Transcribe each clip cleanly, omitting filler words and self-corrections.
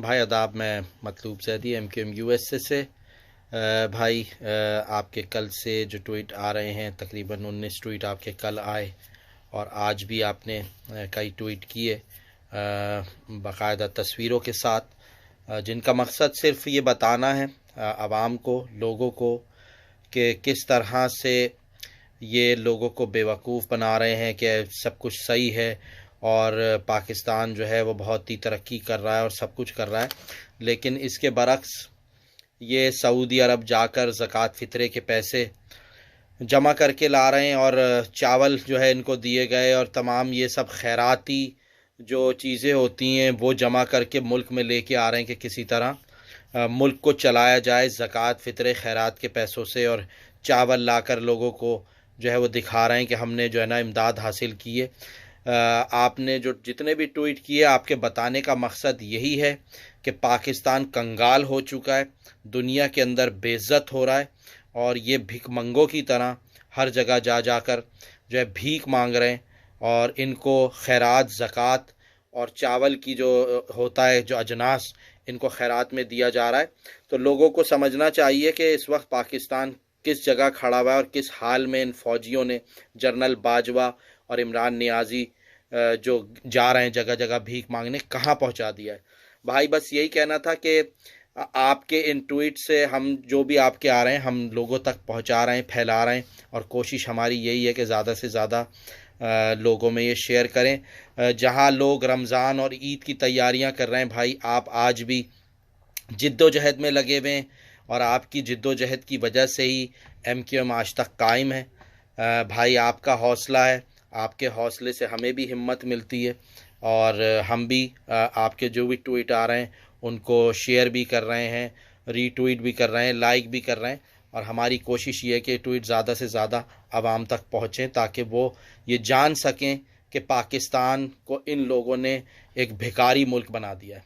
भाई आदाब। मैं मतलूब जैदी MQM USA से। भाई आपके कल से जो ट्वीट आ रहे हैं, तकरीबन 19 ट्वीट आपके कल आए और आज भी आपने कई ट्वीट किए बाकायदा तस्वीरों के साथ, जिनका मकसद सिर्फ ये बताना है आवाम को, लोगों को, कि किस तरह से ये लोगों को बेवकूफ़ बना रहे हैं कि सब कुछ सही है और पाकिस्तान जो है वो बहुत ही तरक्की कर रहा है और सब कुछ कर रहा है। लेकिन इसके बरक्स ये सऊदी अरब जाकर ज़कात फ़ितरे के पैसे जमा करके ला रहे हैं और चावल जो है इनको दिए गए और तमाम ये सब खैराती जो चीज़ें होती हैं वो जमा करके मुल्क में लेके आ रहे हैं कि किसी तरह मुल्क को चलाया जाए ज़कात फ़ितरे खैरात के पैसों से, और चावल लाकर लोगों को जो है वो दिखा रहे हैं कि हमने जो है ना इमदाद हासिल की है। आपने जो जितने भी ट्वीट किए, आपके बताने का मकसद यही है कि पाकिस्तान कंगाल हो चुका है, दुनिया के अंदर बेइज्जत हो रहा है और ये भिखमंगों की तरह हर जगह जा जाकर जो है भीख मांग रहे हैं और इनको खैरात, ज़कात और चावल की जो होता है जो अजनास, इनको खैरात में दिया जा रहा है। तो लोगों को समझना चाहिए कि इस वक्त पाकिस्तान किस जगह खड़ा हुआ है और किस हाल में इन फ़ौजियों ने जनरल बाजवा और इमरान नियाज़ी जो जा रहे हैं जगह जगह भीख मांगने, कहाँ पहुँचा दिया है। भाई बस यही कहना था कि आपके इन ट्वीट से हम जो भी आपके आ रहे हैं हम लोगों तक पहुँचा रहे हैं, फैला रहे हैं, और कोशिश हमारी यही है कि ज़्यादा से ज़्यादा लोगों में ये शेयर करें। जहाँ लोग रमज़ान और ईद की तैयारियां कर रहे हैं, भाई आप आज भी जिद्दोजहद में लगे हुए हैं और आपकी जिद्दोजहद की वजह से ही MQM आज तक कायम है। भाई आपका हौसला है, आपके हौसले से हमें भी हिम्मत मिलती है और हम भी आपके जो भी ट्वीट आ रहे हैं उनको शेयर भी कर रहे हैं, रीट्वीट भी कर रहे हैं, लाइक भी कर रहे हैं, और हमारी कोशिश ये है कि ट्वीट ज़्यादा से ज़्यादा आवाम तक पहुँचें ताकि वो ये जान सकें कि पाकिस्तान को इन लोगों ने एक भिखारी मुल्क बना दिया है।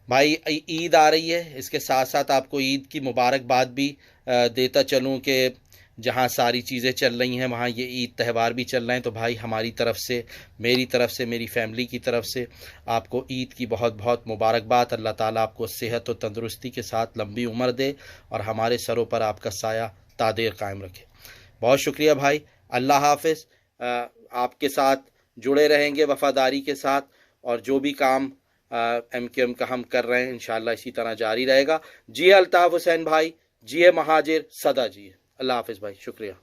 भाई ईद आ रही है, इसके साथ साथ आपको ईद की मुबारकबाद भी देता चलूँ कि जहाँ सारी चीज़ें चल रही हैं वहाँ ये ईद त्यौहार भी चल रहे हैं। तो भाई हमारी तरफ़ से, मेरी तरफ़ से, मेरी फैमिली की तरफ़ से आपको ईद की बहुत बहुत मुबारकबाद। अल्लाह ताला आपको सेहत और तंदुरुस्ती के साथ लंबी उम्र दे और हमारे सरों पर आपका साया तादेर कायम रखे। बहुत शुक्रिया भाई, अल्लाह हाफ़िज़। आपके साथ जुड़े रहेंगे वफ़ादारी के साथ, और जो भी काम MQM का हम कर रहे हैं इंशाअल्लाह इसी तरह जारी रहेगा। जी अल्ताफ़ हुसैन भाई, जी महाजिर सदा जी। अल्लाह हाफ़िज़ भाई, शुक्रिया।